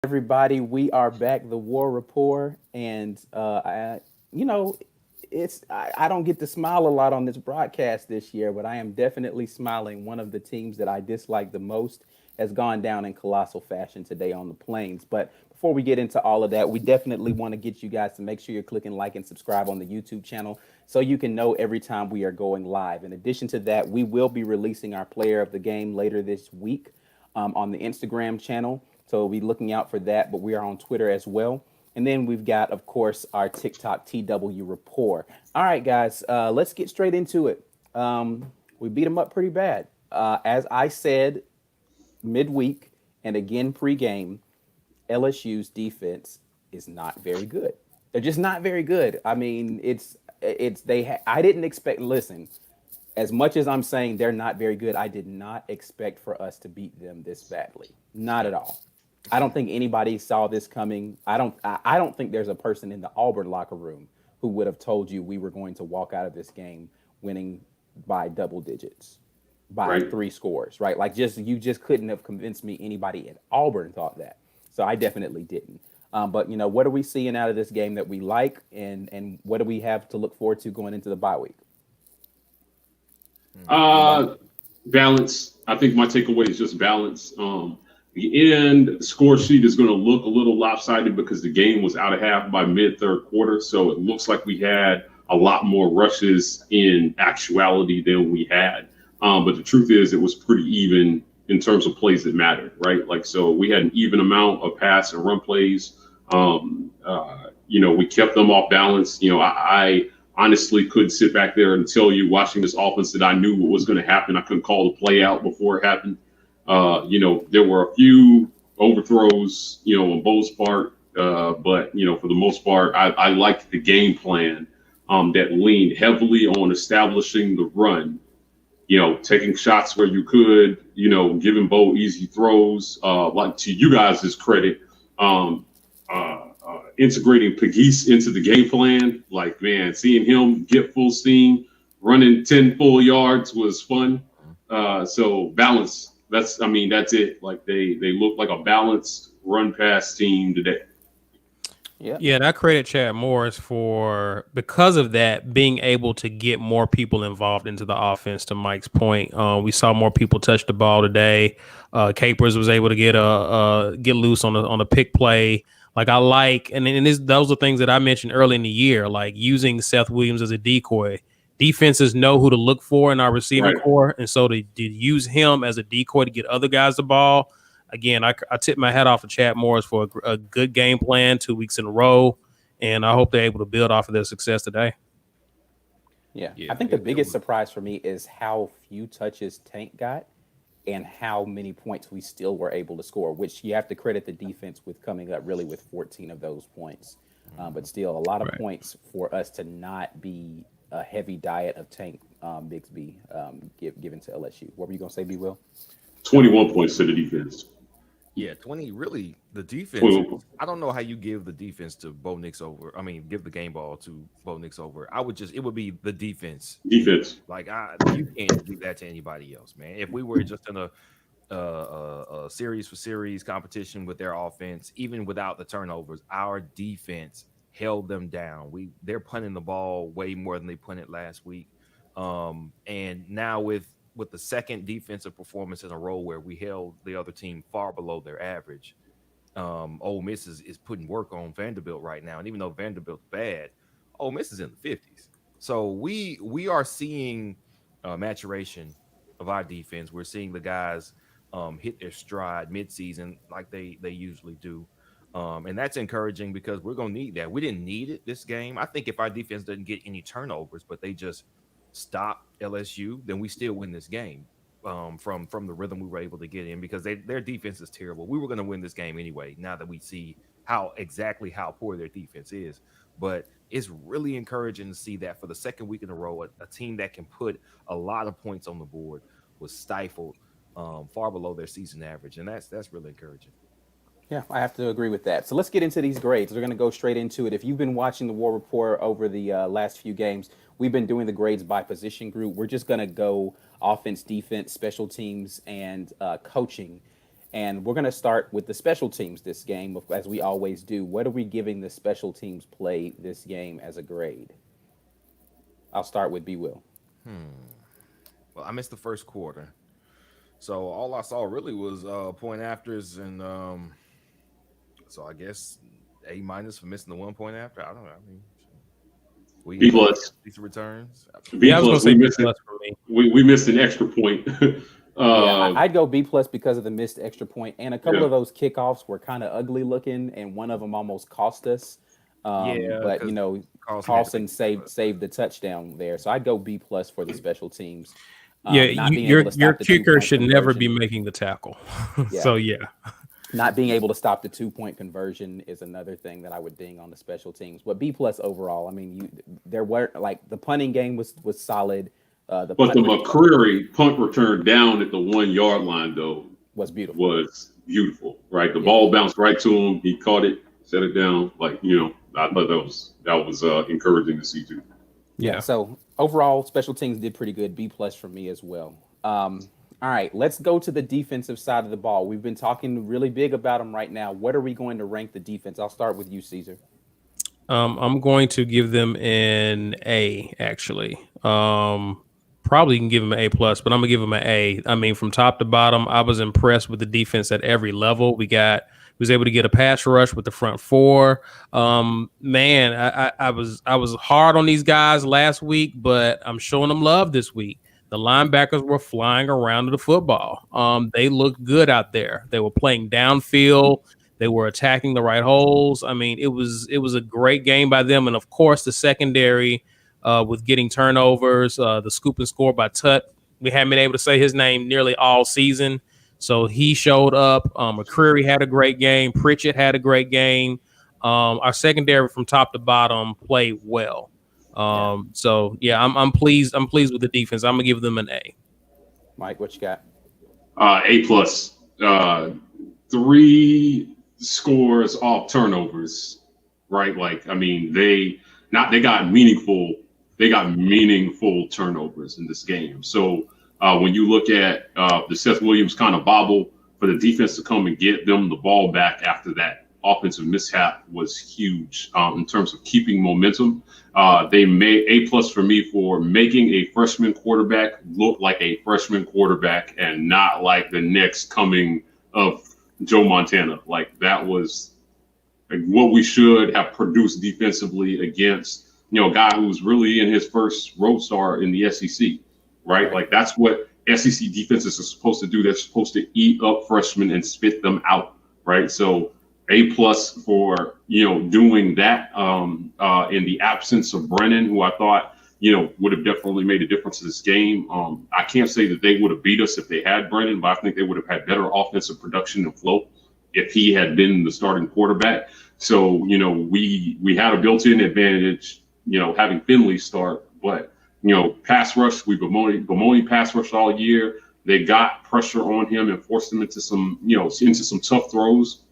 Everybody, we are back, the War Rapport, and you know, I don't get to smile a lot on this broadcast this year, but I am definitely smiling. One of the teams that I dislike the most has gone down in colossal fashion today on the Plains. But before we get into all of that, we definitely want to get you guys to make sure you're clicking like and subscribe on the YouTube channel so you can know every time we are going live. In addition to that, we will be releasing our player of the game later this week on the Instagram channel. So we'll be looking out for that. But we are on Twitter as well. And then we've got, of course, our TikTok TW Rapport. All right, guys, let's get straight into it. We beat them up pretty bad. As I said midweek and again pregame, LSU's defense is not very good. They're just not very good. I mean, I didn't expect. Listen, as much as I'm saying they're not very good, I did not expect for us to beat them this badly. Not at all. I don't think anybody saw this coming. I don't think there's a person in the Auburn locker room who would have told you we were going to walk out of this game winning by double digits, by Right. three scores, right? Like just you just couldn't have convinced me anybody at Auburn thought that. So I definitely didn't. But what are we seeing out of this game that we like, and what do we have to look forward to going into the bye week? Anybody? Uh, Balance. I think my takeaway is just balance. The end score sheet is going to look a little lopsided because the game was out of half by mid third quarter. So it looks like we had a lot more rushes in actuality than we had. But the truth is, it was pretty even in terms of plays that mattered, right? Like, so we had an even amount of pass and run plays. We kept them off balance. I honestly couldn't sit back there and tell you watching this offense that I knew what was going to happen. I couldn't call the play out before it happened. There were a few overthrows, on Bo's part, but for the most part, I liked the game plan that leaned heavily on establishing the run. Taking shots where you could, giving Bo easy throws. Like to you guys' credit, integrating Pegues into the game plan. Like, man, seeing him get full steam, running 10 full yards was fun. So balance. That's it. Like they look like a balanced run pass team today. Yeah. Yeah, and I credit Chad Morris for because of that being able to get more people involved into the offense. To Mike's point, we saw more people touch the ball today. Capers was able to get loose on a pick play. Like I like, those are things that I mentioned early in the year, like using Seth Williams as a decoy. Defenses know who to look for in our receiving Right. core, and so to use him as a decoy to get other guys the ball. Again, I tip my hat off to Chad Morris for a good game plan 2 weeks in a row, and I hope they're able to build off of their success today. Yeah. Yeah, I think the it biggest was. surprise for me is how few touches Tank got and how many points we still were able to score, which you have to credit the defense with coming up really with 14 of those points. But still, a lot of Right. points for us to not be a heavy diet of Tank Bixby given to LSU. What were you going to say, B. Will? 21 points to the defense. Yeah, 20 really the defense. 21 points. I don't know how you give the defense to Bo Nix over. I mean, give the game ball to Bo Nix over. It would be the defense. Defense. Like you can't do that to anybody else, man. If we were just in a series for series competition with their offense, even without the turnovers, our defense held them down. They're punting the ball way more than they punted last week. And now with the second defensive performance in a row where we held the other team far below their average, Ole Miss is putting work on Vanderbilt right now. And even though Vanderbilt's bad, Ole Miss is in the 50s. So we are seeing maturation of our defense. We're seeing the guys hit their stride midseason like they usually do. And that's encouraging because we're going to need that. We didn't need it this game. I think if our defense doesn't get any turnovers, but they just stop LSU, then we still win this game from the rhythm we were able to get in because their defense is terrible. We were going to win this game anyway, now that we see how poor their defense is. But it's really encouraging to see that for the second week in a row, a team that can put a lot of points on the board was stifled far below their season average. And that's really encouraging. Yeah, I have to agree with that. So let's get into these grades. We're going to go straight into it. If you've been watching the War Report over the last few games, we've been doing the grades by position group. We're just going to go offense, defense, special teams, and coaching. And we're going to start with the special teams this game, as we always do. What are we giving the special teams play this game as a grade? I'll start with B. Will. Well, I missed the first quarter, so all I saw really was point afters, and so I guess A minus for missing the 1 point after. I don't know. I mean, we B had plus. decent returns. B Yeah, I was gonna plus. say We B missed it. plus for me. We missed an extra point. Yeah, I'd go B plus because of the missed extra point, and a couple Yeah. of those kickoffs were kind of ugly looking, and one of them almost cost us. Yeah, But because Carlson saved the touchdown there, so I'd go B plus for the special teams. Yeah, Not being your able to stop the kicker 2 point should never be conversion. making the tackle. Yeah. So yeah, Not being able to stop the 2 point conversion is another thing that I would ding on the special teams. But B plus overall. I mean, there were like the punting game was solid. The But punt the McCreary punt return down at the 1 yard line, though, was beautiful. was beautiful, right? The ball bounced right to him. He caught it, set it down. Like, I thought that was encouraging to see too. yeah. So overall, special teams did pretty good. B plus for me as well. All right, let's go to the defensive side of the ball. We've been talking really big about them right now. What are we going to rank the defense? I'll start with you, Caesar. I'm going to give them an A. Actually, probably can give them an A plus, but I'm gonna give them an A. I mean, from top to bottom, I was impressed with the defense at every level. We was able to get a pass rush with the front four. Man, I was hard on these guys last week, but I'm showing them love this week. The linebackers were flying around to the football. They looked good out there. They were playing downfield. They were attacking the right holes. I mean, it was a great game by them, and of course, the secondary with getting turnovers, the scoop and score by Tut. We haven't been able to say his name nearly all season. So he showed up. McCreary had a great game. Pritchett had a great game. Our secondary from top to bottom played well. So yeah, I'm pleased. I'm pleased with the defense. I'm gonna give them an A. Mike, what you got? A plus. 3 scores off turnovers, right? Like, I mean, they got meaningful turnovers in this game. So when you look at the Seth Williams kind of bobble, for the defense to come and get them the ball back after that offensive mishap was huge in terms of keeping momentum. They made A plus for me for making a freshman quarterback look like a freshman quarterback and not like the next coming of Joe Montana. Like, that was like what we should have produced defensively against, a guy who's really in his first road star in the SEC, right? Like, that's what SEC defenses are supposed to do. They're supposed to eat up freshmen and spit them out, right? So A plus for, doing that in the absence of Brennan, who I thought, would have definitely made a difference in this game. I can't say that they would have beat us if they had Brennan, but I think they would have had better offensive production and flow if he had been the starting quarterback. So, we had a built-in advantage, having Finley start, but, pass rush, Bamoni pass rushed all year. They got pressure on him and forced him into some tough throws.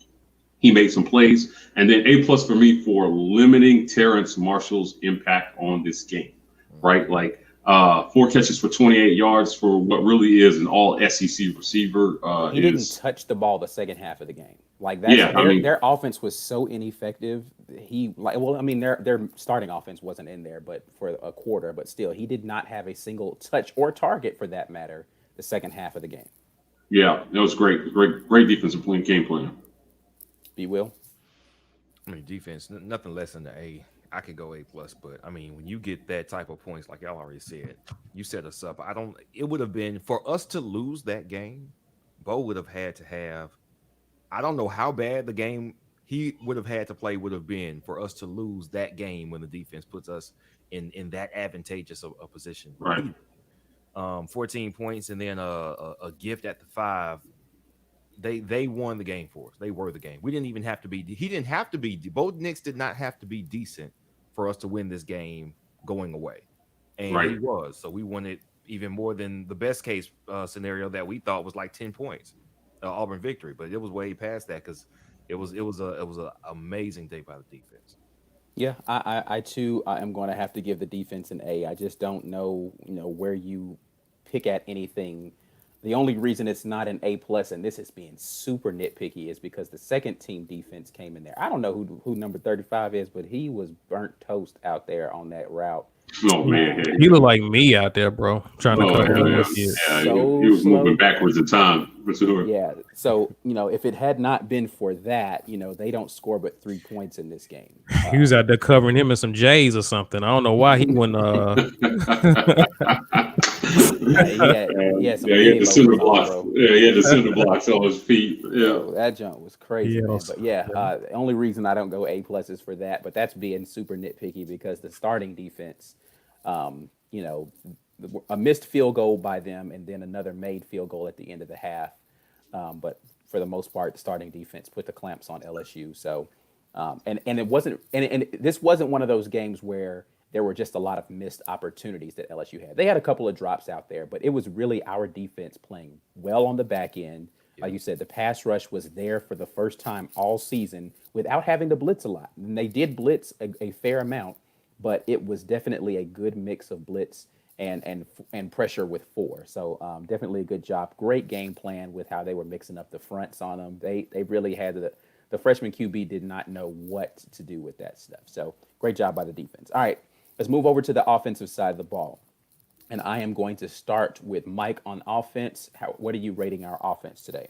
He made some plays. And then A plus for me for limiting Terrence Marshall's impact on this game, right? Like 4 catches for 28 yards for what really is an all SEC receiver. He didn't touch the ball the second half of the game. Like, their offense was so ineffective. Their starting offense wasn't in there, but for a quarter, but still, he did not have a single touch or target for that matter the second half of the game. Yeah, that was great defensive game plan. B. Will. I mean, defense, nothing less than the A. I could go A plus, but I mean, when you get that type of points, like y'all already said, you set us up. It would have been for us to lose that game. Bo would have had to have, I don't know how bad the game he would have had to play would have been for us to lose that game when the defense puts us in that advantageous a position. Right. 14 points and then a gift at the 5. They won the game for us. They were the game. We didn't even have to be. He didn't have to be. Both Knicks did not have to be decent for us to win this game going away, and he was. So we won it even more than the best case scenario that we thought was like 10 points, Auburn victory. But it was way past that because it was an amazing day by the defense. Yeah, I too am going to have to give the defense an A. I just don't know, where you pick at anything The only reason it's not an A plus, and this is being super nitpicky, is because the second team defense came in there. I don't know who number 35 is, but he was burnt toast out there on that route. Oh man, You look like me out there, bro. Trying to cover yeah. with you. He was moving backwards in time for sure. Yeah. So, if it had not been for that, they don't score but 3 points in this game. He was out there covering him in some J's or something. I don't know why he wouldn't. He had the cinder blocks. He had the cinder blocks on his feet. Yeah, that jump was crazy, man. But the only reason I don't go A plus is for that. But that's being super nitpicky because the starting defense, a missed field goal by them and then another made field goal at the end of the half. But for the most part, the starting defense put the clamps on LSU. So, and it wasn't, and this wasn't one of those games where there were just a lot of missed opportunities that LSU had. They had a couple of drops out there, but it was really our defense playing well on the back end. Like you said, the pass rush was there for the first time all season without having to blitz a lot. And they did blitz a fair amount, but it was definitely a good mix of blitz and pressure with 4. So definitely a good job. Great game plan with how they were mixing up the fronts on them. They really had the freshman QB did not know what to do with that stuff. So great job by the defense. All right, let's move over to the offensive side of the ball. And I am going to start with Mike on offense. What are you rating our offense today?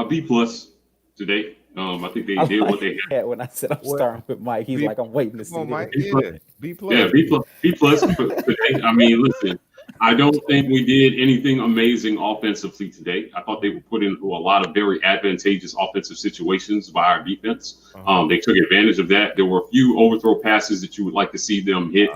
B plus today. I think they did what they had. When I said I'm starting with Mike, he's like, I'm waiting to see. Mike. Yeah, B plus. Yeah, B plus today. I mean, listen, I don't think we did anything amazing offensively today. I thought they were put into a lot of very advantageous offensive situations by our defense. They took advantage of that. There were a few overthrow passes that you would like to see them hit.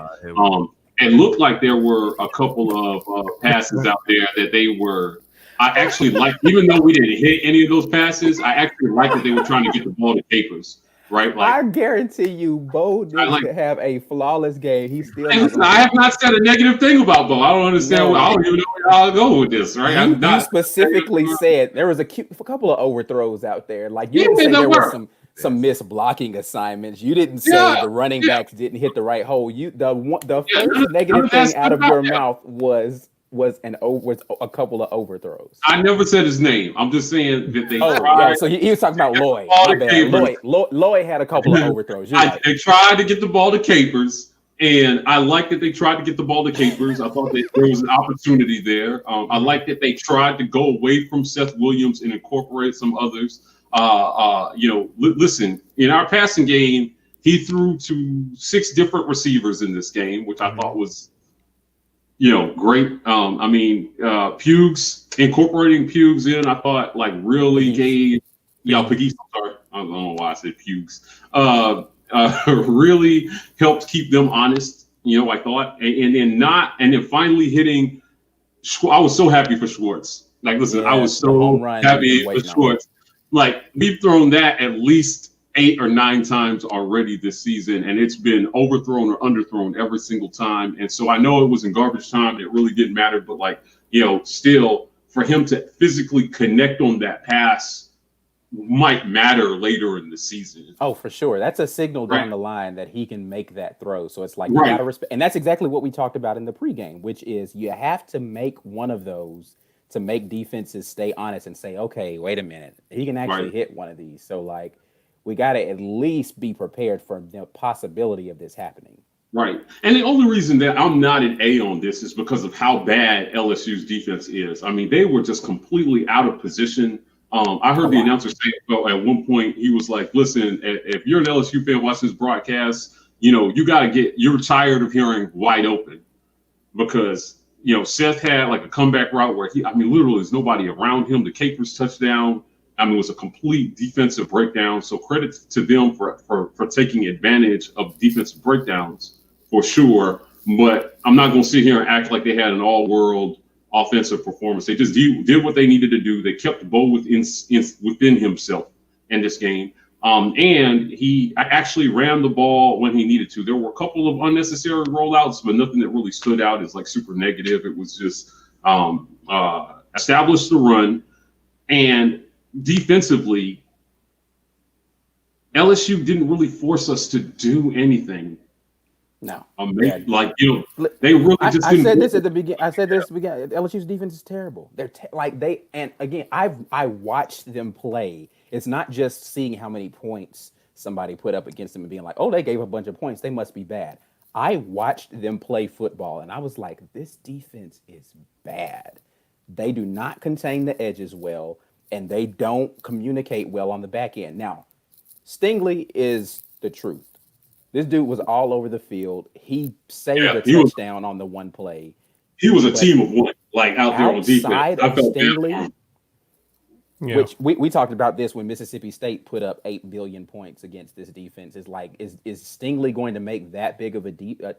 It looked like there were a couple of passes out there that they were. I actually like, even though we didn't hit any of those passes, I actually like that they were trying to get the ball to Capers, right? Like, I guarantee you, Bo needs to have a flawless game. He's still. Listen, I have not said a negative thing about Bo. I don't understand. I don't even know where y'all go with this, right? You specifically said there was a couple of overthrows out there. Like you didn't say there was some missed blocking assignments. You didn't say the running backs didn't hit the right hole. The first negative thing out of your mouth was a couple of overthrows. I never said his name. I'm just saying that they. So he was talking about Lloyd. My bad. Lloyd had a couple of overthrows. They tried to get the ball to Capers, and I like that they tried to get the ball to Capers. I thought that there was an opportunity there. I like that they tried to go away from Seth Williams and incorporate some others. Listen, in our passing game, he threw to 6 different receivers in this game, which I thought was, great. Pugs, incorporating Pugs in, I thought really gave, Pegues, I'm sorry. I don't know why I said Pugs. Really helped keep them honest, I thought. And then finally hitting, I was so happy for Schwartz. I was so happy for Schwartz. We've thrown that at least 8 or 9 times already this season, and it's been overthrown or underthrown every single time. And so I know it was in garbage time. It really didn't matter, but still for him to physically connect on that pass might matter later in the season. Oh, for sure. That's a signal down the line that he can make that throw. So it's you gotta respect, and that's exactly what we talked about in the pregame, which is you have to make one of those to make defenses stay honest and say, okay, wait a minute, he can actually hit one of these. So we got to at least be prepared for the possibility of this happening. Right. And the only reason that I'm not an A on this is because of how bad LSU's defense is. I mean, they were just completely out of position. I heard the announcer say at one point, he was like, listen, if you're an LSU fan watching this broadcast, you're tired of hearing wide open because Seth had a comeback route where literally there's nobody around him. The Capers touchdown, it was a complete defensive breakdown. So credit to them for taking advantage of defensive breakdowns for sure. But I'm not going to sit here and act like they had an all-world offensive performance. They just did what they needed to do. They kept Bo within himself in this game. And he actually ran the ball when he needed to. There were a couple of unnecessary rollouts, but nothing that really stood out as super negative. It was just establish the run. And defensively, LSU didn't really force us to do anything. No. Amazing. Yeah. Like, they really just I didn't. said this at the beginning. I said this at the beginning. LSU's defense is terrible. They're and again, I watched them play. It's not just seeing how many points somebody put up against them and being like, oh, they gave a bunch of points. They must be bad. I watched them play football and I was like, this defense is bad. They do not contain the edges well, and they don't communicate well on the back end. Now, Stingley is the truth. This dude was all over the field. He saved a touchdown on the one play. He was a But team of one, like out there on defense. outside I of felt bad for Stingley, him. Yeah. which we talked about this when Mississippi State put up 8 billion points against this defense, is like, is Stingley going to make that big of a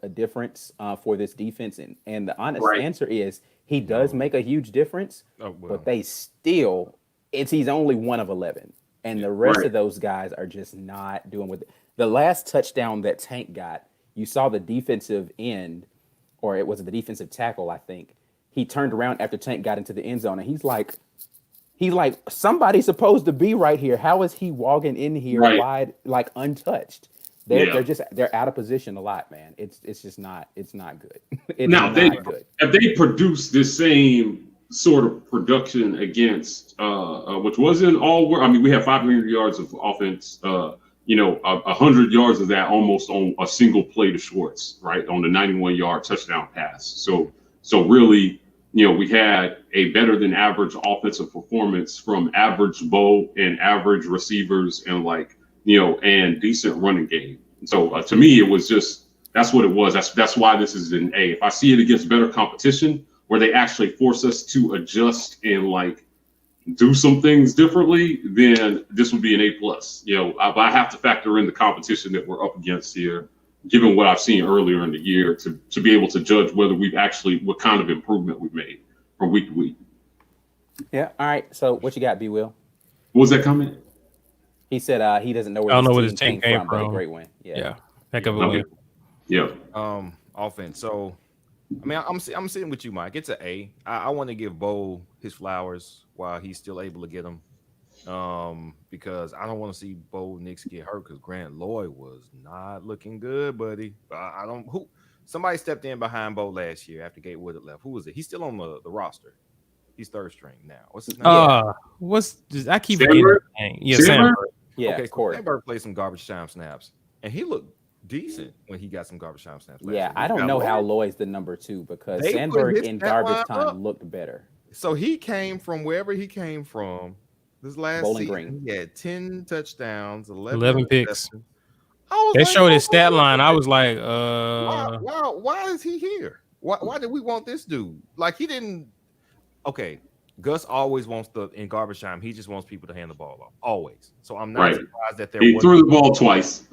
difference for this defense? And the honest answer is he does make a huge difference, but they still, he's only one of 11. And the rest of those guys are just not doing what the last touchdown that Tank got. You saw the defensive end, or it was the defensive tackle, I think. He turned around after Tank got into the end zone, and he's like, somebody's supposed to be right here. How is he walking in here wide, like untouched? They're out of position a lot, man. It's just not good. It's now not good. If they produce the same sort of production against which wasn't all, I mean, we have 500 yards of offense, 100 yards of that almost on a single play to Schwartz, right, on the 91-yard touchdown pass. So really, we had a better than average offensive performance from average Bo and average receivers and and decent running game. So to me, it was just, that's what it was. That's why this is an A. If I see it against better competition where they actually force us to adjust and do some things differently, then this would be an A+. I have to factor in the competition that we're up against here, given what I've seen earlier in the year, to be able to judge whether what kind of improvement we've made from week to week. Yeah. All right. So what you got, B. Will? What was that comment? He said he doesn't know where this team came from, but a great win. Yeah. Heck of a win. Yeah. Offense. So, I mean, I'm sitting with you, Mike. It's an A. I want to give Bo his flowers while he's still able to get them, because I don't want to see Bo Nix get hurt, because Grant Lloyd was not looking good, buddy. Somebody stepped in behind Bo last year after Gatewood had left. Who was it? He's still on the roster. He's third string now. What's his name? I keep forgetting his name. Yeah, Sandberg. Yeah, okay, of course. Sandberg played some garbage time snaps, and he looked decent when he got some garbage time snaps. Yeah, I don't know how Lloyd's the number 2, because Sandberg in garbage time looked better. So he came from wherever he came from. This last Bowling season, Green. he had 10 touchdowns, 11 picks. They showed his stat line. I was like, why is he here? Why did we want this dude? Like, he didn't. Okay, Gus always wants in garbage time. He just wants people to hand the ball off, always. So I'm not surprised that he threw the ball twice.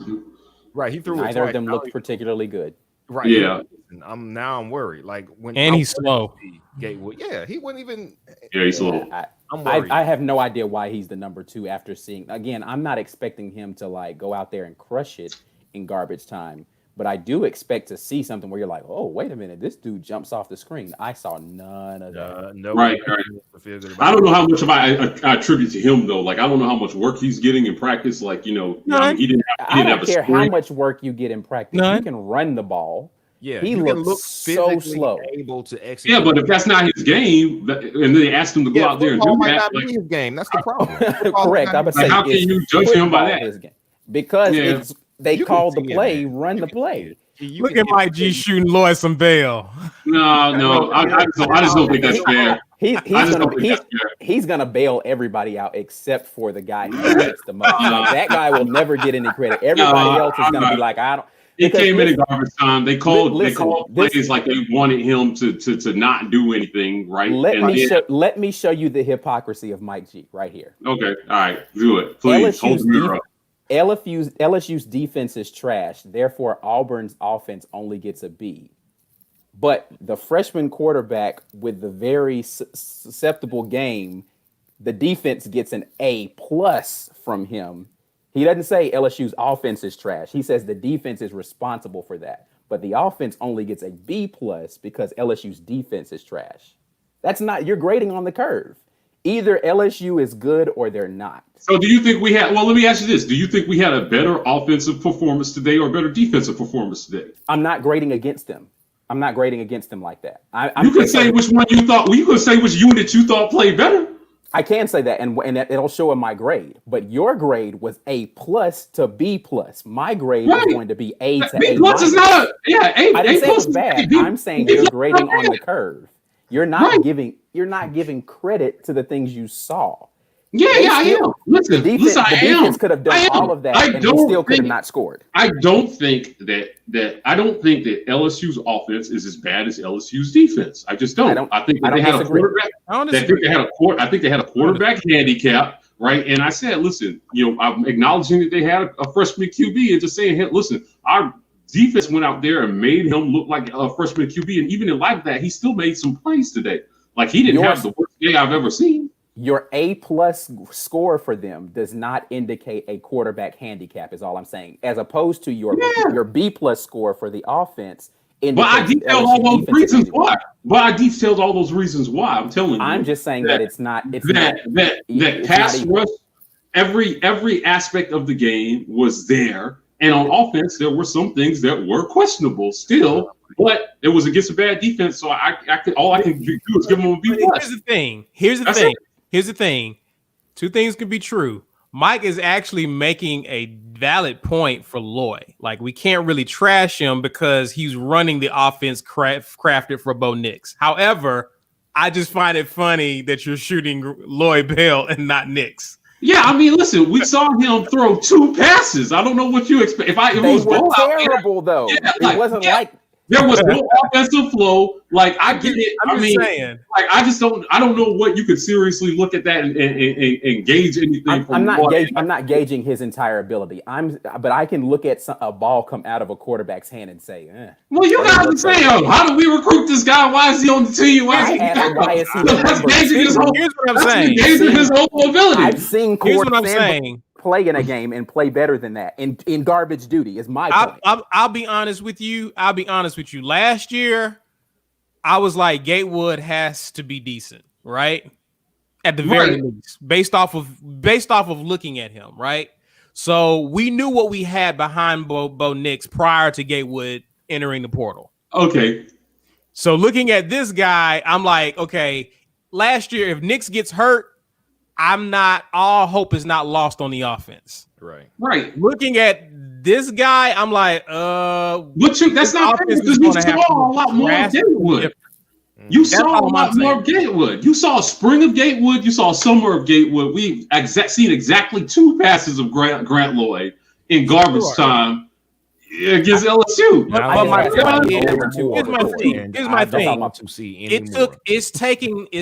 Right, he threw it twice. Neither of them looked particularly good. Right. Yeah. I'm worried. Like, when he's slow. Gatewood. Yeah, he wouldn't even. Yeah, he's slow. I'm worried. I have no idea why he's the number 2 after seeing. Again, I'm not expecting him to go out there and crush it in garbage time, but I do expect to see something where you're like, oh, wait a minute, this dude jumps off the screen. I saw none of that. No. Right. I don't know how much I attribute to him though. Like, I don't know how much work he's getting in practice. Like, he didn't I don't have care a how much work you get in practice. You can run the ball. Yeah, he looks so slow. Able to execute. Yeah, but if that's not his game, and they asked him to go out there and do that, his game. That's the problem. Correct. I would say, how can you judge him by that? Because they called the play, run the play. Look at Mike G shooting Lloyd some bail. No, I just don't think that's fair. He's gonna bail everybody out except for the guy who makes the most. That guy will never get any credit. Everybody else is gonna be like, I don't. He came in garbage time. They called plays like they wanted him to not do anything, right? Let me show you the hypocrisy of Mike G right here. Okay, all right, do it, please. LSU's defense is trash. Therefore, Auburn's offense only gets a B. But the freshman quarterback with the very susceptible game, the defense gets an A+ from him. He doesn't say LSU's offense is trash. He says the defense is responsible for that. But the offense only gets a B+ because LSU's defense is trash. That's not, you're grading on the curve. Either LSU is good or they're not. So do you think we had? Well, let me ask you this: do you think we had a better offensive performance today or a better defensive performance today? I'm not grading against them. I'm not grading against them like that. You could say which one you thought. Well, you could say which unit you thought played better. I can say that, and it'll show in my grade. But your grade was A+ to B+. My grade is going to be A to B+ A-. is not a A. I didn't say it was is bad. B. I'm saying you're grading on the curve. You're not giving credit to the things you saw. Yeah, I am. Listen, the defense could have done all of that, and we still could have not scored. I don't think that LSU's offense is as bad as LSU's defense. I just don't. I think they had a quarterback. I think they had a quarterback handicap, right? And I said, listen, I'm acknowledging that they had a freshman QB and just saying, hey, listen, our defense went out there and made him look like a freshman QB, and even in light of that, he still made some plays today. Like he didn't have the worst day I've ever seen. Your A+ score for them does not indicate a quarterback handicap, is all I'm saying. As opposed to your B+ score for the offense. But I detailed all those reasons why. I'm telling you. I'm just saying that it's not. That pass rush. Every aspect of the game was there, and on offense there were some things that were questionable still. But it was against a bad defense, so all I can do is give them a B+. Here's the thing. Two things can be true. Mike is actually making a valid point for Loy. Like, we can't really trash him because he's running the offense crafted for Bo Nix. However, I just find it funny that you're shooting Loy Bell and not Nix. Yeah, I mean, listen, we saw him throw 2 passes. I don't know what you expect. They were terrible, though. It wasn't like there was no offensive flow. Like, I get it. I mean, like, I don't know what you could seriously look at that and gauge anything. I'm not gauging his entire ability. But I can look at a ball come out of a quarterback's hand and say, well, you guys are saying, how do we recruit this guy? Why is he on the team? Why is he Here's what I'm saying. Gauging his whole ability. I've seen play in a game and play better than that in garbage duty is my point. I'll be honest with you. Last year, I was like, Gatewood has to be decent, right? At the very least, based off of looking at him, right? So we knew what we had behind Bo Nix prior to Gatewood entering the portal. Okay. So looking at this guy, I'm like, okay, last year, if Nix gets hurt, all hope is not lost on the offense. Right. Looking at this guy, I'm like, that's not fair because you saw a lot more of Gatewood. You saw a lot more of Gatewood. You saw a spring of Gatewood. You saw a summer of Gatewood. We've seen exactly 2 passes of Grant Lloyd in garbage time against LSU. Here's my thing. It's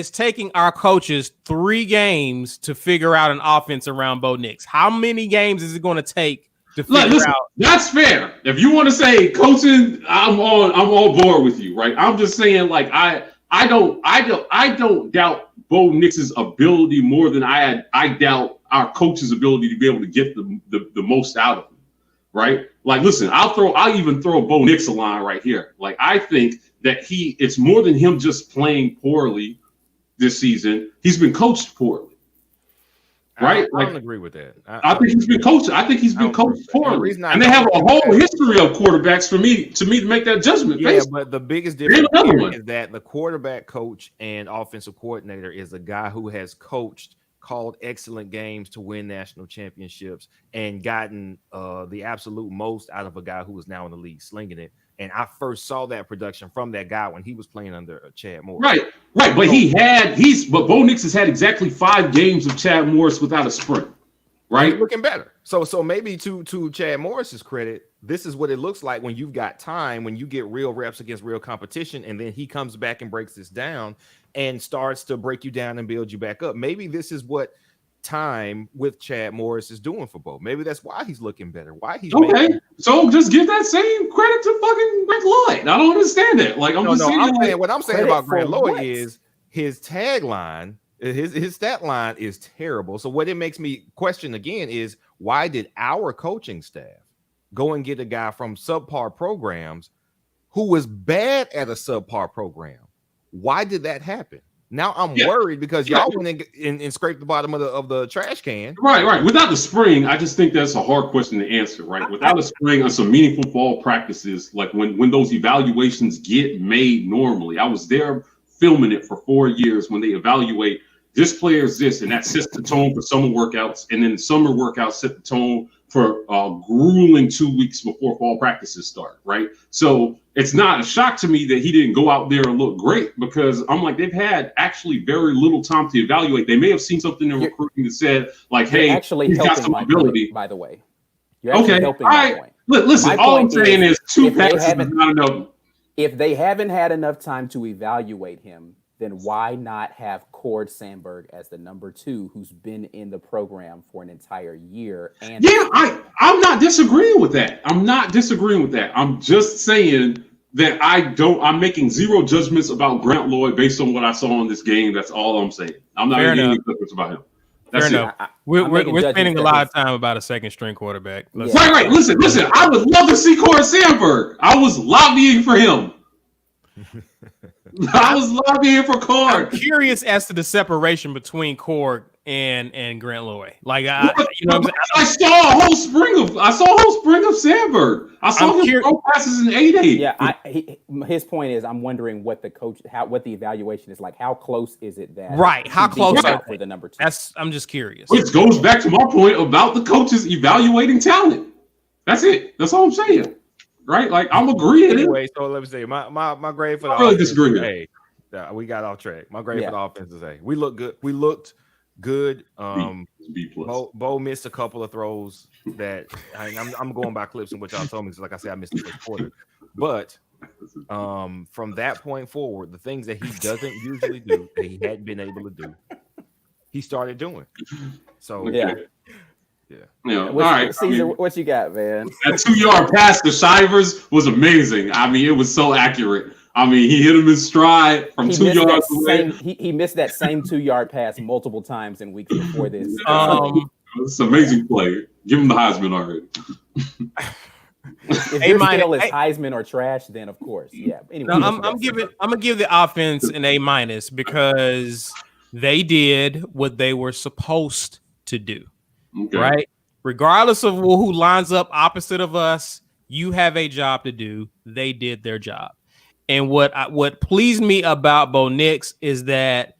taking our coaches 3 games to figure out an offense around Bo Nix. How many games is it going to take to figure out? That's fair. If you want to say coaching, I'm on board with you, right? I'm just saying, like, I don't doubt Bo Nix's ability more than I doubt our coach's ability to be able to get the most out of him. Right? Like, listen, I'll even throw Bo Nix a line right here. Like, I think that it's more than him just playing poorly this season. He's been coached poorly. Right? I don't agree with that. I think he's been coached. I think he's been coached poorly. And they have a whole history of quarterbacks to make that judgment. Yeah, but the biggest difference is that the quarterback coach and offensive coordinator is a guy who has called excellent games to win national championships and gotten the absolute most out of a guy who is now in the league slinging it. And I first saw that production from that guy when he was playing under Chad Morris. Right. But Bo Nix has had exactly 5 games of Chad Morris without a sprint. Right. He's looking better. So maybe to Chad Morris's credit, this is what it looks like when you've got time, when you get real reps against real competition, and then he comes back and breaks this down and starts to break you down and build you back up. Maybe this is what time with Chad Morris is doing for Bo. Maybe that's why he's looking better. Why he's so just give that same credit to fucking Grant Lloyd. I don't understand that. Like, what I'm saying about Grant Lloyd is his tagline, his stat line is terrible. So what it makes me question again is, why did our coaching staff go and get a guy from subpar programs who was bad at a subpar program? Why did that happen? Now I'm worried because y'all went and scraped the bottom of the trash can. Right. Without the spring, I just think that's a hard question to answer, right? Without a spring on some meaningful fall practices, like when those evaluations get made normally. I was there filming it for 4 years when they evaluate this player is this, and that sets the tone for summer workouts, and then summer workouts set the tone for grueling 2 weeks before fall practices start, right? So it's not a shock to me that he didn't go out there and look great, because I'm like, they've had actually very little time to evaluate. They may have seen something in recruiting that said, like, hey, actually he's got helping some my ability. point, by the way. You're actually helping my point. Listen, all I'm saying is 2 passes is not enough. If they haven't had enough time to evaluate him, then why not have Cord Sandberg as the number 2 who's been in the program for an entire year? And I'm not disagreeing with that. I'm just saying that I'm making zero judgments about Grant Lloyd based on what I saw in this game. That's all I'm saying. I'm not making any judgments about him. Fair enough. We're spending a lot of time about a second string quarterback. Right. Listen. I would love to see Cord Sandberg. I was lobbying for him. I was lobbying for Cord. I'm curious as to the separation between Cord and Grant Lloyd. Like I saw a whole spring of Sandberg. I saw him throw passes in 8-8. Yeah, his point is, I'm wondering what what the evaluation is like. How close is it that? Right. How close are for the number 2? I'm just curious. Which goes back to my point about the coaches evaluating talent. That's it. That's all I'm saying. Right? Like, I'm agreeing. Anyway, so let me say my grade for the offense. I really disagree. Hey, we got off track. My grade for the offense is A. We looked good. Bo missed a couple of throws that I'm going by clips in which y'all told me. So like I said, I missed the first quarter. But from that point forward, the things that he doesn't usually do, that he hadn't been able to do, he started doing. So yeah. All right, Caesar, what you got, man? That 2-yard pass to Shivers was amazing. I mean, it was so accurate. I mean, he hit him in stride from 2 yards away. He missed that same 2-yard pass multiple times in weeks before this. It's an amazing play. Give him the Heisman already. If your scale is Heisman or trash, then of course, yeah. Anyway, I'm gonna give the offense an A- because they did what they were supposed to do. Okay. Right? Regardless of who lines up opposite of us, you have a job to do. They did their job. And what pleased me about Bo Nix is that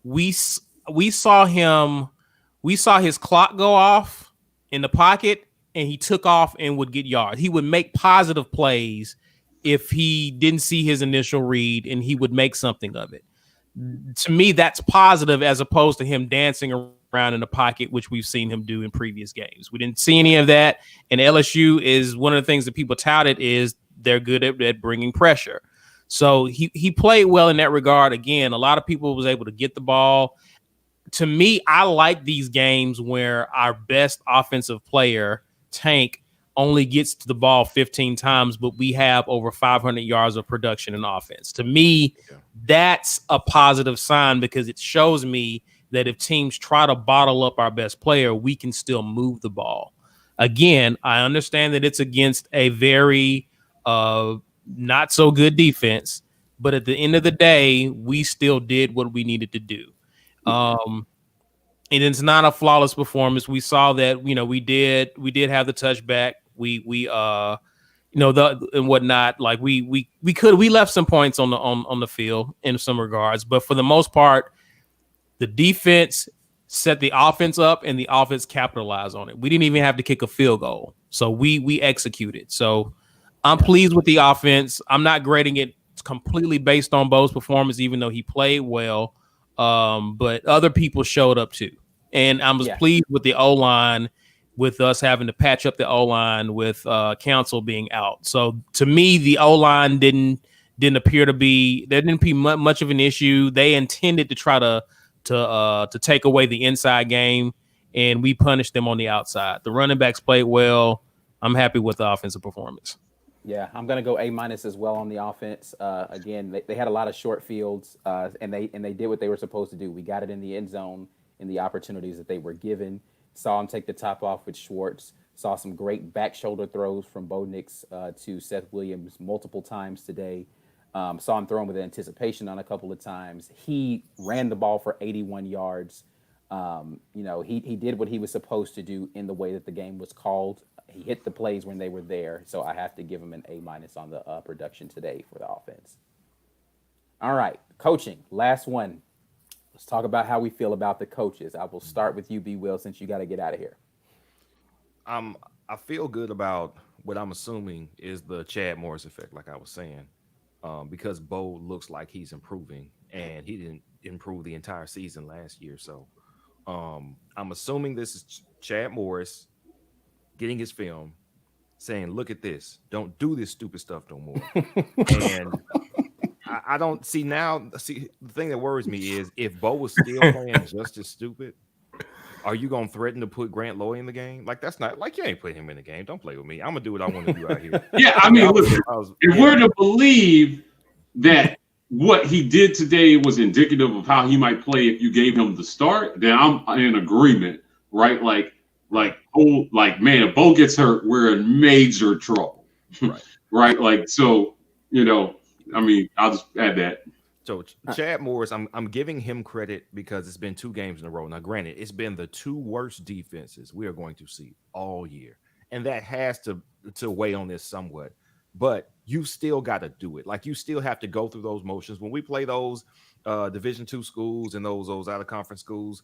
we saw his clock go off in the pocket, and he took off and would get yards. He would make positive plays if he didn't see his initial read, and he would make something of it. To me, that's positive as opposed to him dancing around in the pocket, which we've seen him do in previous games. We didn't see any of that. And LSU is one of the things that people touted is they're good at bringing pressure. So he played well in that regard. Again, a lot of people was able to get the ball. To me, I like these games where our best offensive player, Tank, only gets to the ball 15 times, but we have over 500 yards of production in offense. To me, that's a positive sign because it shows me that if teams try to bottle up our best player, we can still move the ball. Again, I understand that it's against a very not so good defense, but at the end of the day, we still did what we needed to do. And it's not a flawless performance. We saw that, we did have the touchback. We and whatnot. Like we left some points on the field in some regards, but for the most part, the defense set the offense up and the offense capitalized on it. We didn't even have to kick a field goal, so we executed. So I'm pleased with the offense. I'm not grading it completely based on Bo's performance, even though he played well. But other people showed up too, and I was pleased with the O-line, with us having to patch up the O-line with Council being out. So to me, the O-line didn't appear to be much of an issue. They intended to try to take away the inside game, and we punished them on the outside. The running backs played well. I'm happy with the offensive performance. Yeah, I'm going to go A- as well on the offense. Again, they had a lot of short fields, and they did what they were supposed to do. We got it in the end zone in the opportunities that they were given. Saw him take the top off with Schwartz. Saw some great back shoulder throws from Bo Nix to Seth Williams multiple times today. Saw him throwing with anticipation on a couple of times. He ran the ball for 81 yards. He did what he was supposed to do in the way that the game was called. He hit the plays when they were there. So I have to give him an A- on the production today for the offense. All right, coaching, last one. Let's talk about how we feel about the coaches. I will start with you, B. Will, since you got to get out of here. I feel good about what I'm assuming is the Chad Morris effect, like I was saying, because Bo looks like he's improving, and he didn't improve the entire season last year. So I'm assuming this is Chad Morris getting his film, saying, "Look at this! Don't do this stupid stuff no more." And I don't see now. See, the thing that worries me is if Bo was still playing just as stupid, are you gonna threaten to put Grant Loy in the game? Like, that's not like, you ain't putting him in the game. Don't play with me. I'm gonna do what I want to do out here. Yeah, I mean, listen, if we're to believe that what he did today was indicative of how he might play if you gave him the start, then I'm in agreement, right? Man, if Bo gets hurt, we're in major trouble, Right? right? Like, so, I mean, I'll just add that. So Chad Morris, I'm giving him credit because it's been 2 games in a row. Now, granted, it's been the 2 worst defenses we are going to see all year, and that has to weigh on this somewhat. But you still got to do it. Like, you still have to go through those motions. When we play those Division II schools and those out of conference schools,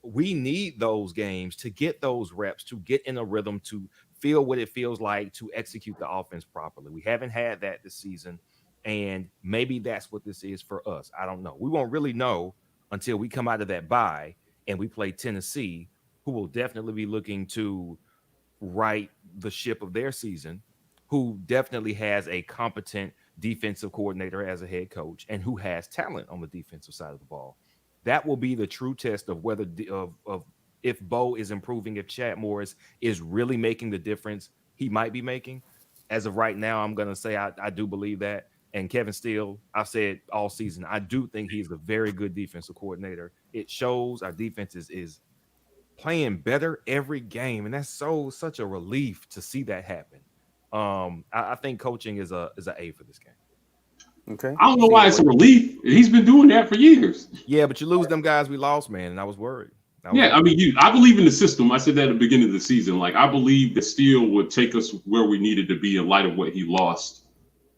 we need those games to get those reps, to get in a rhythm, to feel what it feels like to execute the offense properly. We haven't had that this season. And maybe that's what this is for us. I don't know. We won't really know until we come out of that bye and we play Tennessee, who will definitely be looking to right the ship of their season, who definitely has a competent defensive coordinator as a head coach and who has talent on the defensive side of the ball. That will be the true test of whether of if Bo is improving, if Chad Morris is really making the difference he might be making. As of right now, I'm going to say I do believe that. And Kevin Steele, I've said all season, I do think he's a very good defensive coordinator. It shows our defense is playing better every game, and that's such a relief to see that happen. I think coaching is a A for this game. Okay. I don't know why it's a relief. He's been doing that for years. Yeah, but you lose them guys we lost, man, and I was worried. I believe in the system. I said that at the beginning of the season. Like, I believe that Steele would take us where we needed to be in light of what he lost.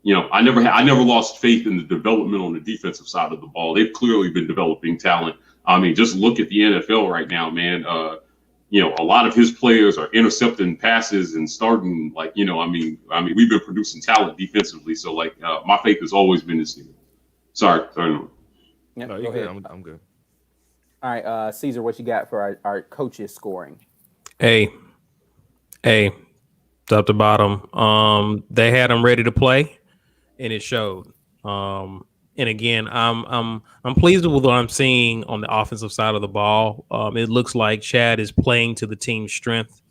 I never lost faith in the development on the defensive side of the ball. They've clearly been developing talent. I mean, just look at the NFL right now, man. A lot of his players are intercepting passes and starting, I mean, we've been producing talent defensively. So, my faith has always been in Steele. Sorry. No, no, you're good. I'm good. All right, Caesar, what you got for our coaches scoring? A, top to bottom. They had them ready to play, and it showed. And again, I'm pleased with what I'm seeing on the offensive side of the ball. It looks like Chad is playing to the team's strength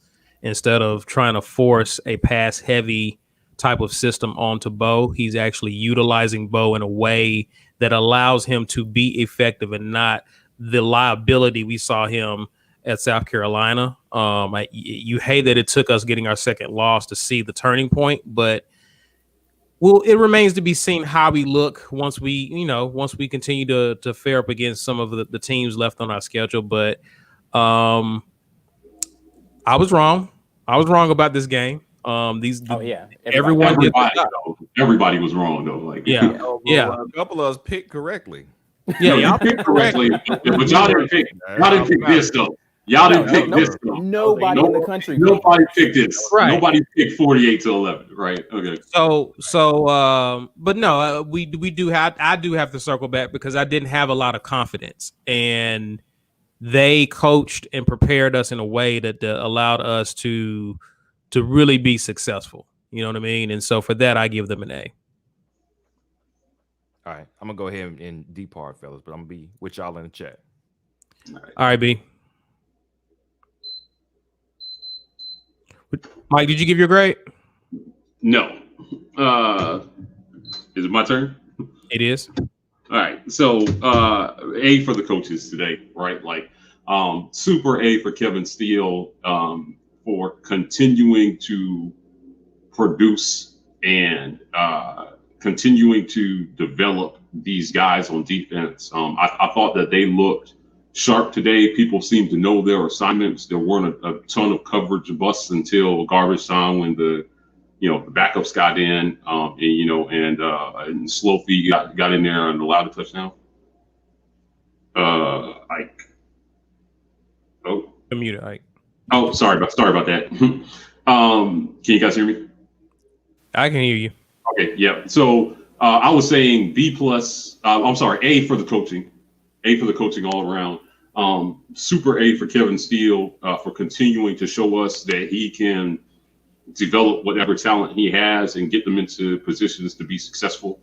instead of trying to force a pass-heavy type of system onto Bo. He's actually utilizing Bo in a way that allows him to be effective and not the liability we saw him at South Carolina. You hate that it took us getting our second loss to see the turning point, but it remains to be seen how we look once we continue to fare up against some of the teams left on our schedule. But I was wrong. I was wrong about this game. Everybody was wrong though. A couple of us picked correctly. Yeah, y'all picked correctly, but y'all didn't pick this though. Y'all didn't pick this though. Nobody in the country. Nobody picked this. Right. Nobody picked 48-11. Right. Okay. But no, we do have. I do have to circle back because I didn't have a lot of confidence, and they coached and prepared us in a way that allowed us to really be successful. You know what I mean? And so for that, I give them an A. All right, I'm gonna go ahead and depart, fellas, but I'm gonna be with y'all in the chat. All right, B. Mike, did you give your grade? No. Is it my turn? It is. All right. So A for the coaches today, right? Super A for Kevin Steele for continuing to produce and continuing to develop these guys on defense. I thought that they looked sharp today. People seemed to know their assignments. There weren't a ton of coverage busts until garbage time when the backups got in, and slow feet got in there and allowed a touchdown. Ike. Oh, Muted, Ike. Oh, sorry about that. Can you guys hear me? I can hear you. Okay, yeah. So I was saying B plus. I'm sorry, A for the coaching, all around. Super A for Kevin Steele for continuing to show us that he can develop whatever talent he has and get them into positions to be successful.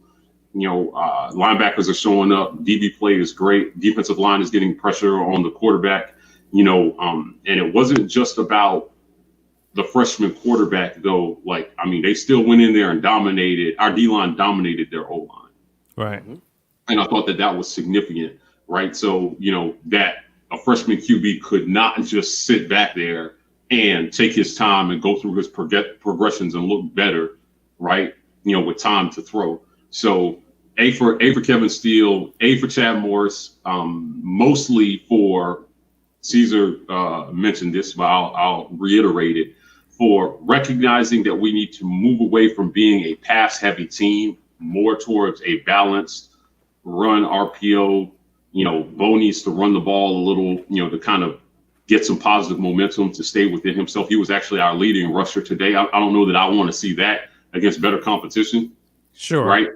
Linebackers are showing up. DB play is great. Defensive line is getting pressure on the quarterback. And it wasn't just about the freshman quarterback, though. They still went in there and dominated. Our D-line dominated their O-line. Right. And I thought that was significant, right? So, that a freshman QB could not just sit back there and take his time and go through his progressions and look better, right? With time to throw. So A for Kevin Steele, A for Chad Morris, mostly for Caesar mentioned this, but I'll reiterate it, for recognizing that we need to move away from being a pass-heavy team more towards a balanced run RPO. Bo needs to run the ball a little, to kind of get some positive momentum to stay within himself. He was actually our leading rusher today. I don't know that I want to see that against better competition. Sure. Right.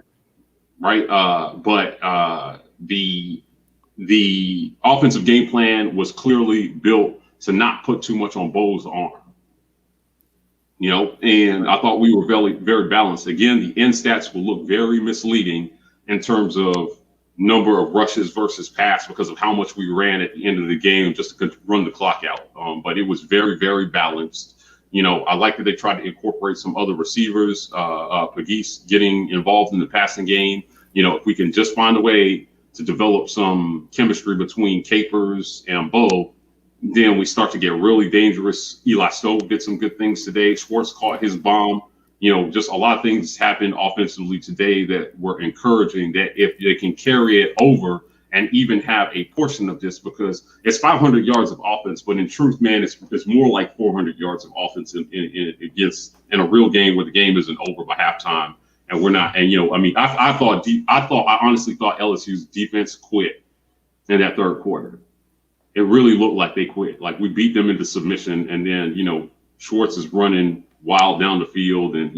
But the offensive game plan was clearly built to not put too much on Bo's arm. And I thought we were very, very balanced. Again, the end stats will look very misleading in terms of number of rushes versus pass because of how much we ran at the end of the game just to run the clock out. But it was very, very balanced. I like that they tried to incorporate some other receivers, Pagis getting involved in the passing game. If we can just find a way to develop some chemistry between Capers and Bo, then we start to get really dangerous. Eli Stove did some good things today. Schwartz caught his bomb. Just a lot of things happened offensively today that were encouraging, that if they can carry it over and even have a portion of this, because it's 500 yards of offense, but in truth, man, it's more like 400 yards of offense in a real game where the game isn't over by halftime. And we're not, and I honestly thought LSU's defense quit in that third quarter. It really looked like they quit. Like we beat them into submission, and then Schwartz is running wild down the field, and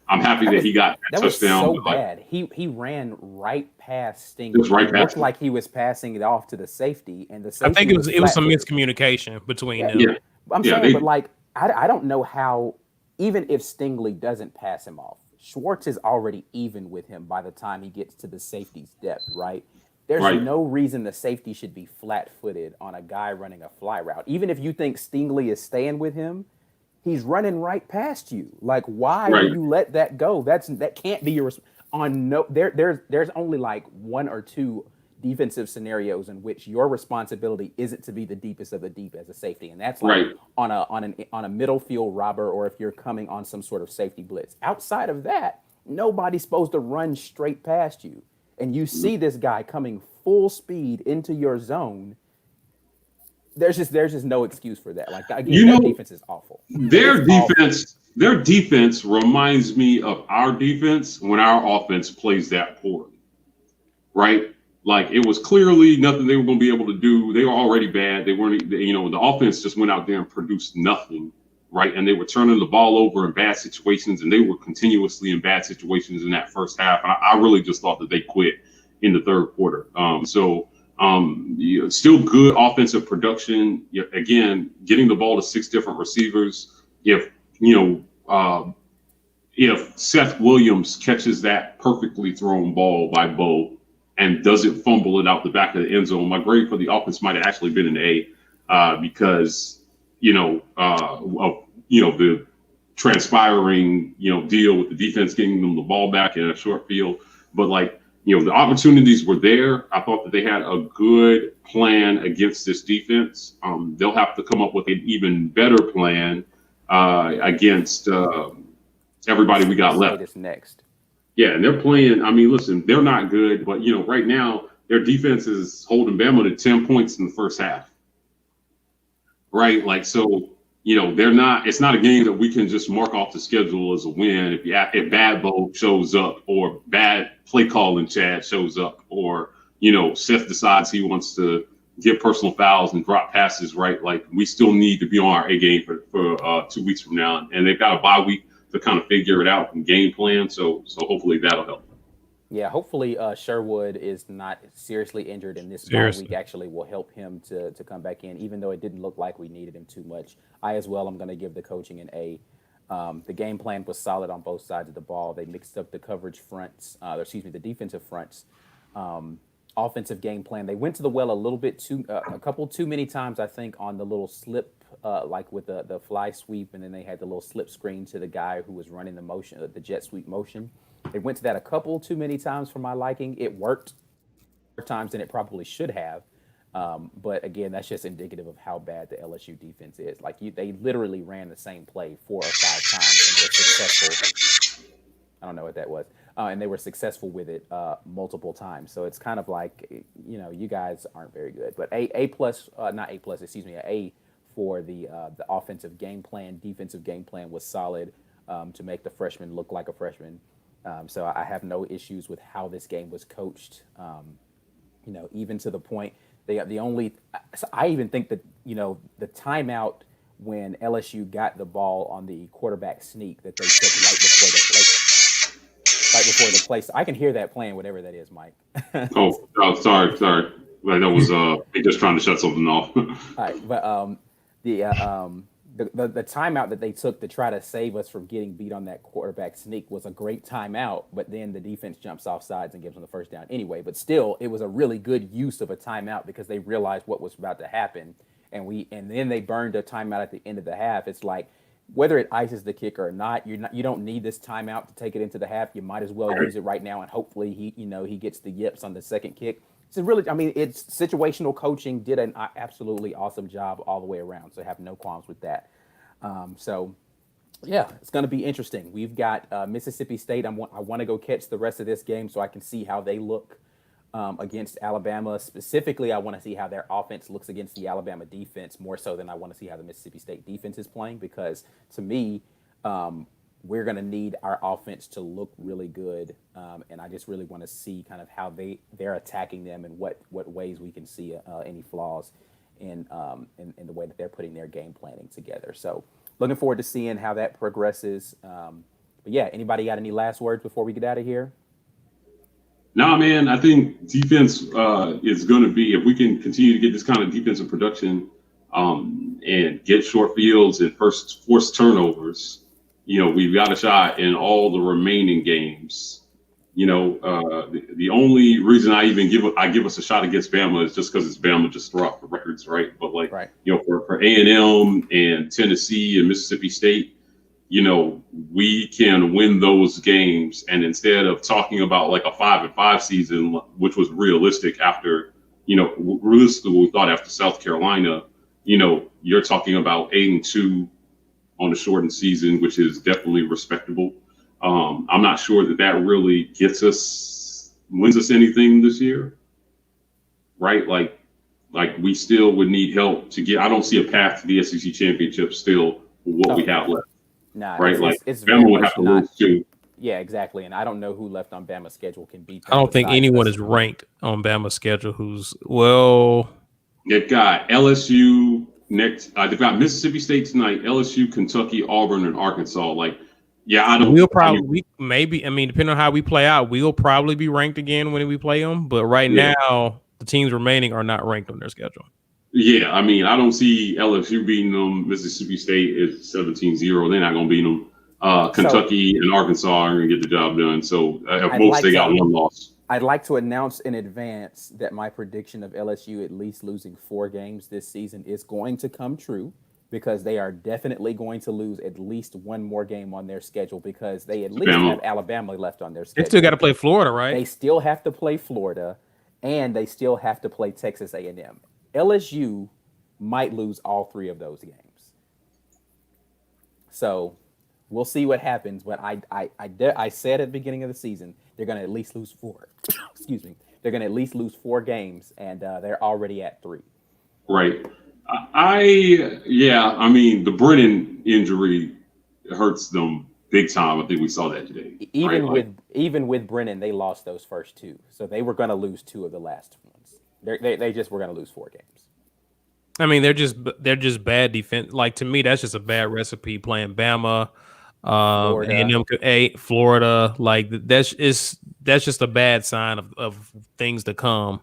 I'm happy that he got that touchdown. Was so bad. He ran right past Stingley. It looked like he was passing it off to the safety, and the safety I think it was some miscommunication between them. Yeah. I'm saying, but I don't know how. Even if Stingley doesn't pass him off, Schwartz is already even with him by the time he gets to the safety's depth, right? There's no reason the safety should be flat-footed on a guy running a fly route. Even if you think Stingley is staying with him, he's running right past you. Like, why do you let that go? That can't be your there's only like one or two defensive scenarios in which your responsibility isn't to be the deepest of the deep as a safety, and that's like on a middle field robber, or if you're coming on some sort of safety blitz. Outside of that, nobody's supposed to run straight past you. And you see this guy coming full speed into your zone. There's just no excuse for that. Like, again, their defense is awful. Their defense reminds me of our defense when our offense plays that poorly, right? Like, it was clearly nothing they were going to be able to do. They were already bad. They weren't, the offense just went out there and produced nothing, right? And they were turning the ball over in bad situations, and they were continuously in bad situations in that first half. And I really just thought that they quit in the third quarter. Still good offensive production. Again, getting the ball to 6 different receivers. If Seth Williams catches that perfectly thrown ball by Bo and doesn't fumble it out the back of the end zone, my grade for the offense might have actually been an A, because the transpiring, deal with the defense getting them the ball back in a short field. But the opportunities were there. I thought that they had a good plan against this defense. They'll have to come up with an even better plan against everybody we got left. Next. Yeah, and they're playing. I mean, listen, they're not good, but right now their defense is holding Bama to 10 points in the first half. Right, like so, they're not. It's not a game that we can just mark off the schedule as a win if Bad Bo shows up or bad play calling Chad shows up or Seth decides he wants to get personal fouls and drop passes. Right, like we still need to be on our A game for 2 weeks from now, and they've got a bye week to kind of figure it out and game plan. So hopefully that'll help. Yeah, hopefully Sherwood is not seriously injured, and this bye Seriously. week actually will help him to come back in, even though it didn't look like we needed him too much. I as well am going to give the coaching an A. The game plan was solid on both sides of the ball. They mixed up the coverage fronts, the defensive fronts. Offensive game plan. They went to the well a little bit a couple too many times, I think, on the little slip, like with the fly sweep, and then they had the little slip screen to the guy who was running the motion, the jet sweep motion. They went to that a couple too many times for my liking. It worked more times than it probably should have. But again, that's just indicative of how bad the LSU defense is. Like they literally ran the same play 4 or 5 times and were successful. I don't know what that was. And they were successful with it multiple times. So it's kind of like, you guys aren't very good. But A plus, not A plus, excuse me, an A for the offensive game plan. Defensive game plan was solid to make the freshman look like a freshman. So I have no issues with how this game was coached. Even to the point I even think that the timeout when LSU got the ball on the quarterback sneak that they took right before the play. So I can hear that playing, whatever that is, Mike. Sorry. Like that was me just trying to shut something off. All right, but the timeout that they took to try to save us from getting beat on that quarterback sneak was a great timeout, but then the defense jumps off sides and gives them the first down anyway. But still, it was a really good use of a timeout because they realized what was about to happen, and then they burned a timeout at the end of the half. It's like whether it ices the kicker or not, you don't need this timeout to take it into the half. You might as well use it right now, and hopefully he gets the yips on the second kick. So really, I mean, it's situational coaching did an absolutely awesome job all the way around. So I have no qualms with that. Yeah, it's going to be interesting. We've got Mississippi State. I want to go catch the rest of this game so I can see how they look against Alabama. Specifically, I want to see how their offense looks against the Alabama defense more so than I want to see how the Mississippi State defense is playing because to me, we're going to need our offense to look really good, and I just really want to see kind of how they're attacking them and what ways we can see any flaws in the way that they're putting their game planning together. So looking forward to seeing how that progresses. But yeah, anybody got any last words before we get out of here? No, man, I think defense is going to be, if we can continue to get this kind of defensive production and get short fields and force turnovers, we've got a shot in all the remaining games. The only reason I give us a shot against Bama is just because it's Bama just throw out the records, right? But right. For A&M and Tennessee and Mississippi State, we can win those games. And instead of talking about like a 5-5 season, which was realistic after, realistically we thought after South Carolina, you're talking about 8-2 on a shortened season, which is definitely respectable. I'm not sure that really wins us anything this year, right? Like we still would need help to get. I don't see a path to the SEC championship still with what we have left. Nah, right? It's Bama would have to lose too. Yeah, exactly. And I don't know who left on Bama's schedule can beat them. I don't think anyone is ranked on Bama's schedule They've got LSU next. They've got Mississippi State tonight, LSU, Kentucky, Auburn, and Arkansas. Depending on how we play out, we'll probably be ranked again when we play them. But now, the teams remaining are not ranked on their schedule. Yeah, I mean, I don't see LSU beating them. Mississippi State is 17-0. They're not going to beat them. Kentucky and Arkansas are going to get the job done. So at most, they got one loss. I'd like to announce in advance that my prediction of LSU at least losing 4 games this season is going to come true because they are definitely going to lose at least one more game on their schedule because they at least have Alabama left on their schedule. They still got to play Florida, right? They still have to play Florida, and they still have to play Texas A&M. LSU might lose all 3 of those games. So We'll see what happens, but I said at the beginning of the season they're going to at least lose four. Excuse me. They're going to at least lose 4 games, and they're already at 3. Right. Yeah. I mean, the Brennan injury hurts them big time. I think we saw that today. Even with Brennan, they lost those first 2, so they were going to lose 2 of the last ones. They just were going to lose 4 games. I mean, they're just bad defense. Like, to me, that's just a bad recipe playing Bama, A&M, Florida. Like, that's just a bad sign of things to come.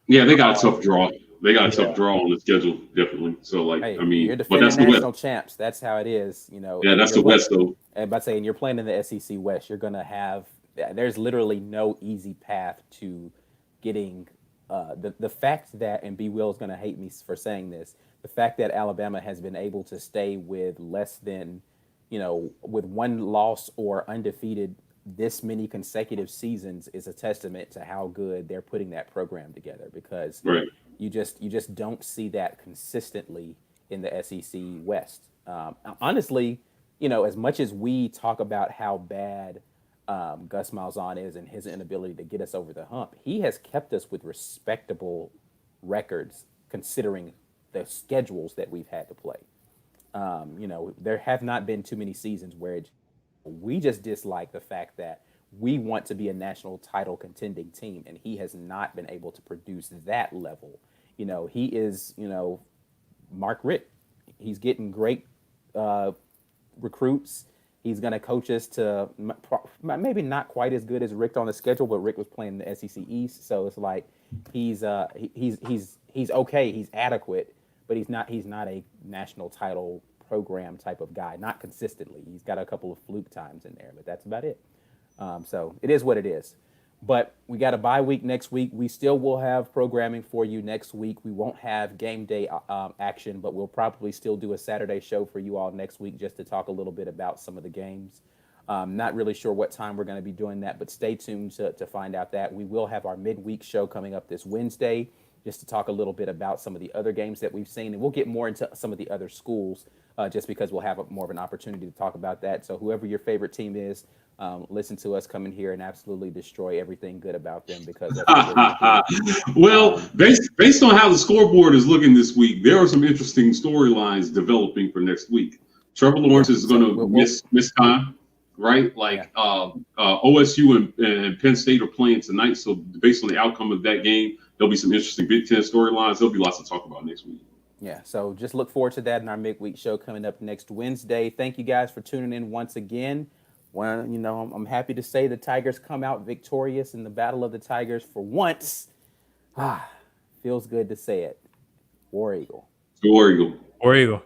Yeah, they got a tough draw. They got a tough draw on the schedule, definitely. So, like, hey, I mean, you're but that's defending the national West. champs. That's how it is. Yeah, that's the West, though. And by saying you're playing in the SEC West, you're going to have. There's literally no easy path to getting. The fact that, and B. Will is going to hate me for saying this, the fact that Alabama has been able to stay with less than, with 1 loss or undefeated this many consecutive seasons is a testament to how good they're putting that program together, because Right. you just don't see that consistently in the SEC West. Honestly, as much as we talk about how bad Gus Malzahn is and his inability to get us over the hump, he has kept us with respectable records considering the schedules that we've had to play. There have not been too many seasons where we just dislike the fact that we want to be a national title contending team, and he has not been able to produce that level. He is, Mark Richt. He's getting great recruits. He's going to coach us to maybe not quite as good as Rick on the schedule, but Rick was playing the SEC East, so it's like he's okay, he's adequate, but he's not a national title program type of guy, not consistently. He's got a couple of fluke times in there, but that's about it. So it is what it is. But we got a bye week next week. We still will have programming for you next week. We won't have game day action, but we'll probably still do a Saturday show for you all next week just to talk a little bit about some of the games. Not really sure what time we're going to be doing that, but stay tuned to find out that. We will have our midweek show coming up this Wednesday just to talk a little bit about some of the other games that we've seen. And we'll get more into some of the other schools just because we'll have more of an opportunity to talk about that. So whoever your favorite team is, listen to us come in here and absolutely destroy everything good about them, because that's well, based on how the scoreboard is looking this week, there are some interesting storylines developing for next week. Trevor Lawrence is going to miss time, right? Like OSU and Penn State are playing tonight, so based on the outcome of that game, there'll be some interesting Big Ten storylines. There'll be lots to talk about next week. Yeah, so just look forward to that in our midweek show coming up next Wednesday. Thank you guys for tuning in once again. Well, I'm happy to say the Tigers come out victorious in the Battle of the Tigers for once. Feels good to say it. War Eagle. War Eagle. War Eagle.